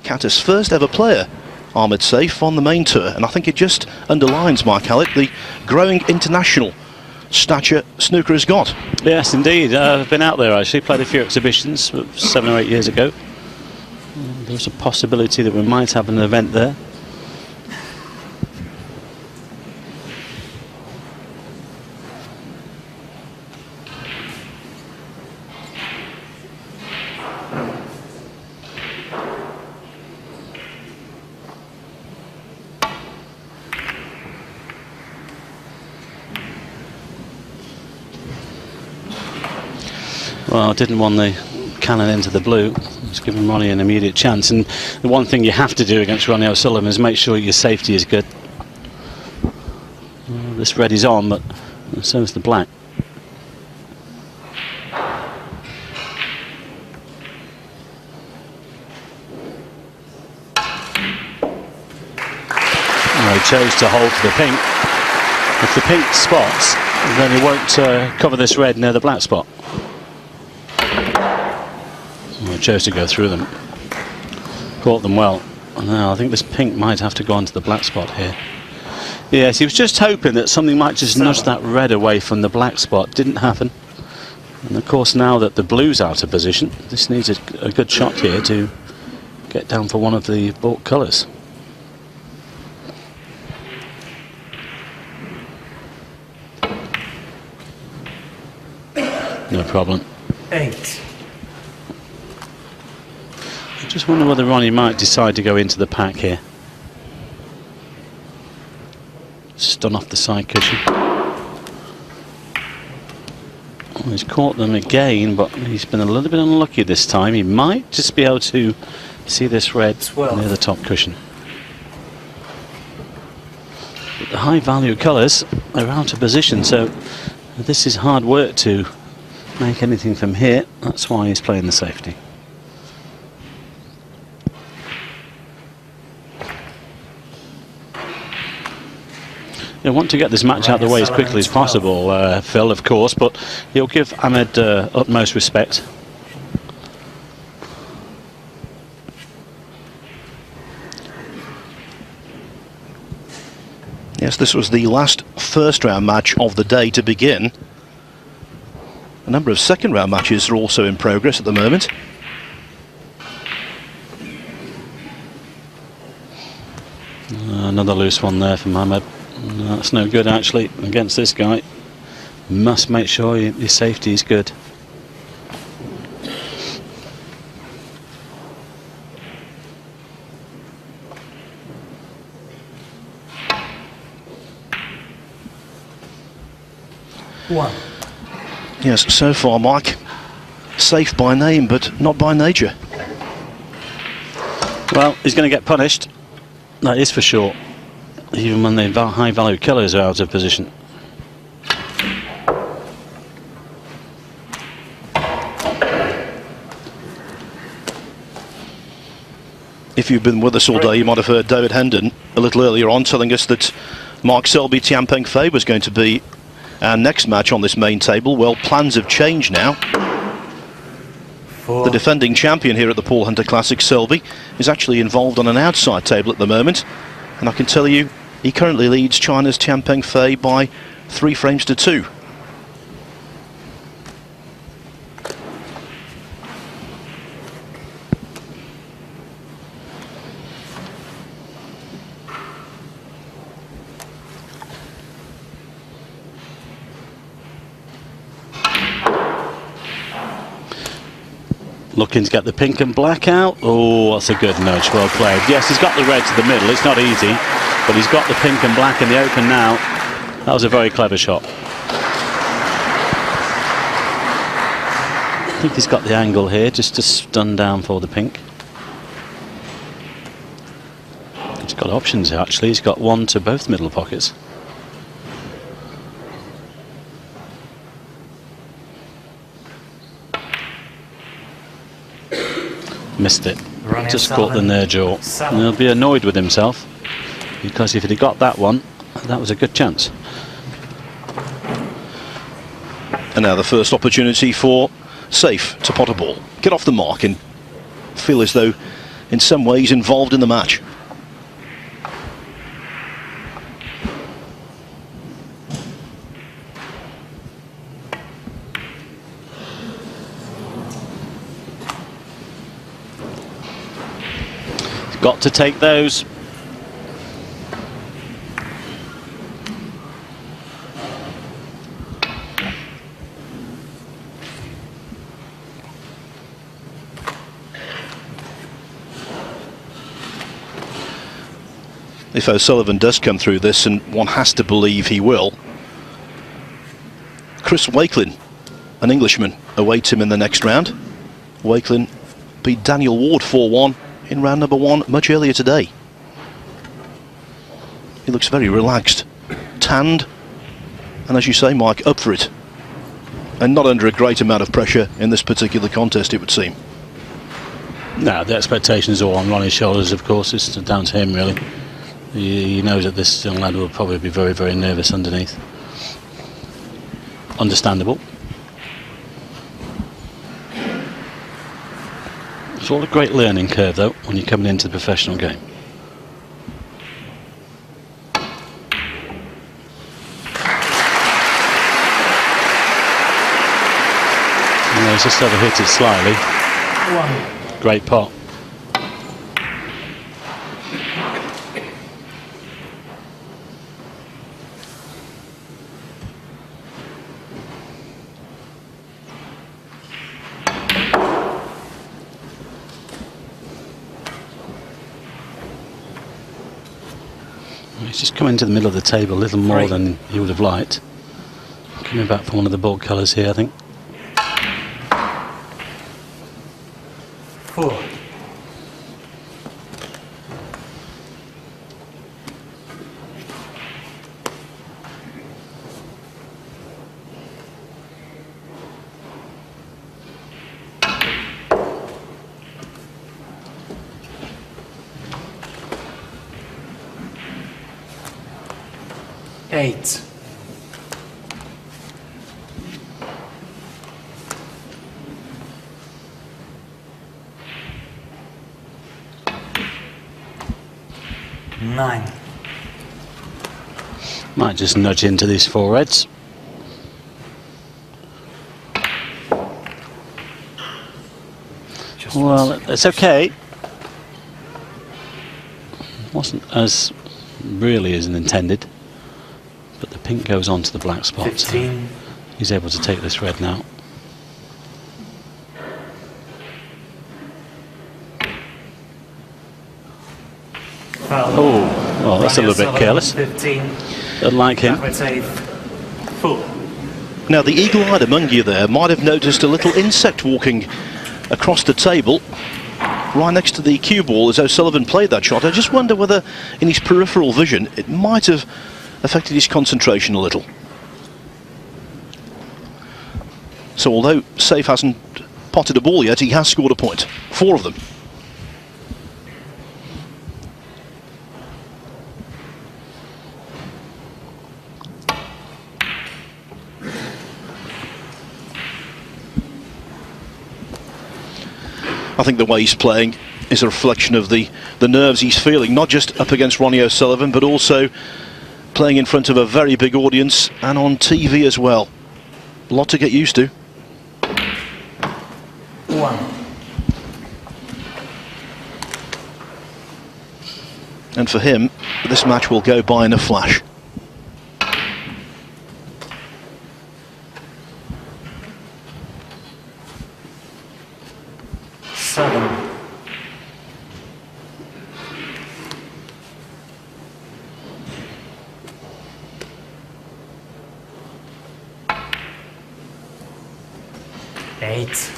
Qatar's first ever player, Ahmed Saif, on the main tour, and I think it just underlines, Mark Hallett, the growing international stature snooker has got. Yes, indeed. I've been out there actually, played a few exhibitions 7 or 8 years ago. There's a possibility that we might have an event there. Well, didn't want the cannon into the blue. It's given Ronnie an immediate chance. And the one thing you have to do against Ronnie O'Sullivan is make sure your safety is good. This red is on, but so is the black. Well, he chose to hold to the pink. If the pink spots, then he won't cover this red near the black spot. Well, he chose to go through them. Caught them well. Now I think this pink might have to go onto the black spot here. Yes, he was just hoping that something might just nudge that red away from the black spot. Didn't happen. And of course, now that the blue's out of position, this needs a good shot here to get down for one of the baulk colours. No problem. 8. I just wonder whether Ronnie might decide to go into the pack here. Stun off the side cushion. Oh, he's caught them again, but he's been a little bit unlucky this time. He might just be able to see this red near the top cushion. But the high value colours are out of position, so this is hard work to make anything from here. That's why he's playing the safety. You want to get this match out of the way as quickly as possible, Phil, of course, but he'll give Ahmed utmost respect. Yes, this was the last first round match of the day to begin. A number of second round matches are also in progress at the moment. Another loose one there from Ahmed. No, that's no good actually against this guy. Must make sure your safety is good. One. Yes, so far, Mike, safe by name, but not by nature. Well, he's going to get punished. That is for sure. Even when the high value killers are out of position. If you've been with us all day, you might have heard David Hendon a little earlier on telling us that Mark Selby Tianpeng Fei was going to be our next match on this main table. Well, plans have changed now. The defending champion here at the Paul Hunter Classic, Selby, is actually involved on an outside table at the moment. And I can tell you, he currently leads China's Tianpeng Fei by 3 frames to 2. Looking to get the pink and black out. Oh, that's a good nudge. Well played. Yes, he's got the red to the middle. It's not easy, but he's got the pink and black in the open now. That was a very clever shot. I think he's got the angle here just to stun down for the pink. He's got options here, actually. He's got one to both middle pockets. Missed it. Just caught the near jaw. And he'll be annoyed with himself, because if he'd have got that one, that was a good chance. And now the first opportunity for Saif to pot a ball. Get off the mark and feel as though in some ways involved in the match. Got to take those. If O'Sullivan does come through this, and one has to believe he will, Chris Wakelin, an Englishman, awaits him in the next round. Wakelin beat Daniel Ward 4-1 in round number 1 much earlier today. He looks very relaxed, tanned, and as you say, Mike, up for it. And not under a great amount of pressure in this particular contest, it would seem. No, the expectations are all on Ronnie's shoulders, of course. It's down to him, really. He knows that this young lad will probably be very, very nervous underneath. Understandable. It's all a great learning curve, though, when you're coming into the professional game. And he's just overhit it slightly. Great pot. He's just come into the middle of the table a little more than he would have liked. Coming back for one of the bold colours here, I think. 4. Eight. Nine. Might just nudge into these 4 reds. Well, it's okay. Wasn't as really as intended, but the pink goes on to the black spot. 15. He's able to take this red now. Oh, well, that's a little bit careless. 15. Unlike him. Ahmed Saif. 4. Now, the eagle-eyed among you there might have noticed a little insect walking across the table right next to the cue ball as O'Sullivan played that shot. I just wonder whether in his peripheral vision it might have affected his concentration a little. So although Saif hasn't potted a ball yet, he has scored a point. 4 of them. I think the way he's playing is a reflection of the nerves he's feeling, not just up against Ronnie O'Sullivan, but also playing in front of a very big audience and on TV as well. A lot to get used to. 1. And for him, this match will go by in a flash. 7. 8.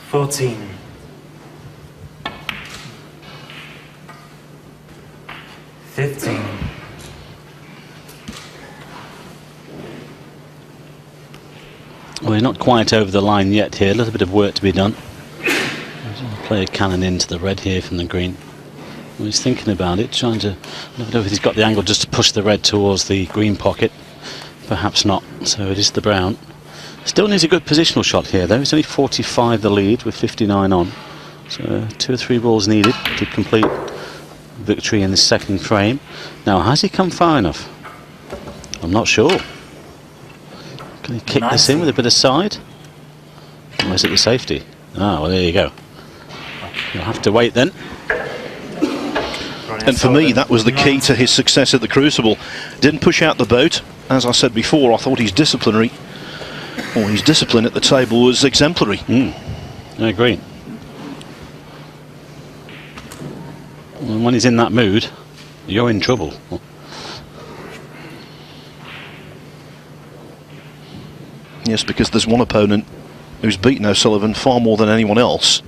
14. 15. 'Well, he's not quite over the line yet here. A little bit of work to be done. play a cannon into the red here from the green. Well, he's thinking about it, trying to... I don't know if he's got the angle just to push the red towards the green pocket. Perhaps not, so it is the brown. Still needs a good positional shot here though. It's only 45 the lead with 59 on. So 2 or 3 balls needed to complete victory in the second frame. Now, has he come far enough? I'm not sure. Can he kick this in with a bit of side? Or is it the safety? Ah, well, there you go. You'll have to wait then. And for me, that was the key to his success at the Crucible. Didn't push out the boat. As I said before, I thought his discipline at the table was exemplary. I agree. And when he's in that mood, you're in trouble. Yes, because there's one opponent who's beaten O'Sullivan far more than anyone else,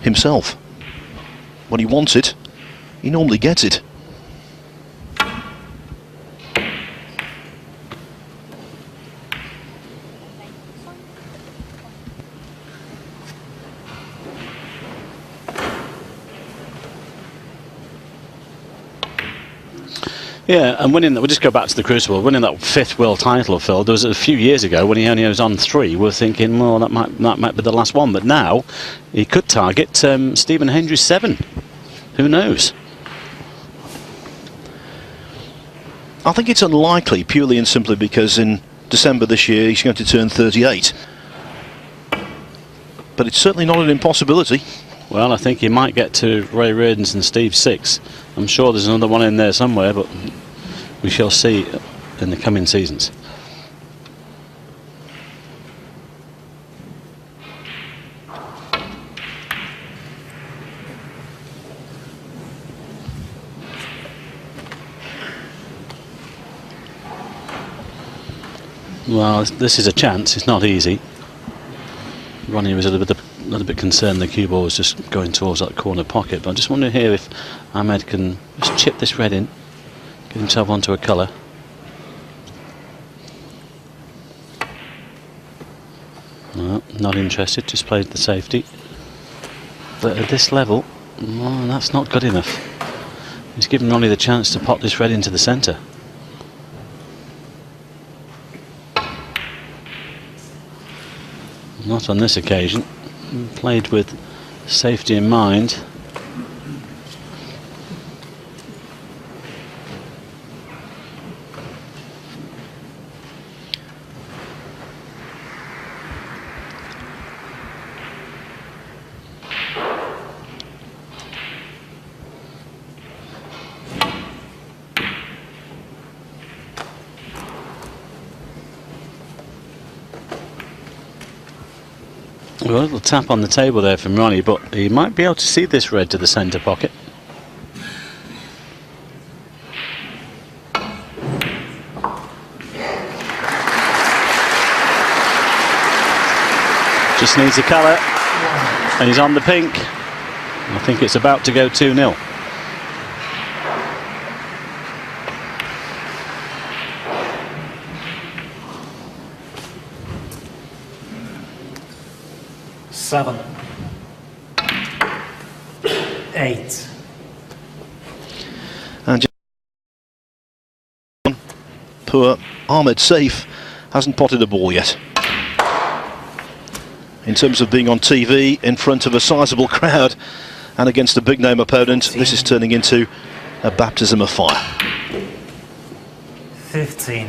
himself. When he wants it, he normally gets it. Yeah, and winning that, we'll just go back to the Crucible, winning that 5th world title, Phil, there was a few years ago when he only was on 3, we were thinking, well, that might be the last one, but now he could target Stephen Hendry's 7. Who knows? I think it's unlikely, purely and simply because in December this year he's going to turn 38. But it's certainly not an impossibility. Well, I think he might get to Ray Reardon's and Steve's 6. I'm sure there's another one in there somewhere, but we shall see in the coming seasons. Well, this is a chance. It's not easy. Ronnie was a little bit concerned the cue ball was just going towards that corner pocket, but I just wonder here if Ahmed can just chip this red in, get himself onto a colour. No, not interested, just played the safety. But at this level, well, that's not good enough. He's given Ronnie the chance to pop this red into the centre. Not on this occasion. Played with safety in mind. Well, a little tap on the table there from Ronnie, but he might be able to see this red to the centre pocket. Just needs a colour, and he's on the pink. I think it's about to go 2-0. Seven. 8. And poor Ahmed Saif hasn't potted a ball yet. In terms of being on TV in front of a sizable crowd and against a big name opponent, this is turning into a baptism of fire. 15.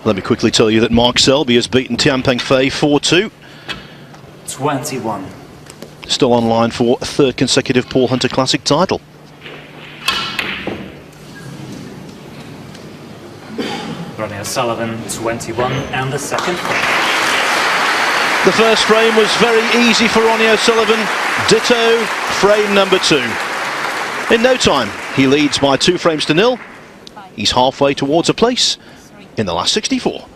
Let me quickly tell you that Mark Selby has beaten Tianpeng Fei 4-2. 21. Still online for a 3rd consecutive Paul Hunter Classic title. Ronnie O'Sullivan, 21, and the second frame. The first frame was very easy for Ronnie O'Sullivan. Ditto frame number 2. In no time, he leads by 2 frames to 0. He's halfway towards a place in the last 64.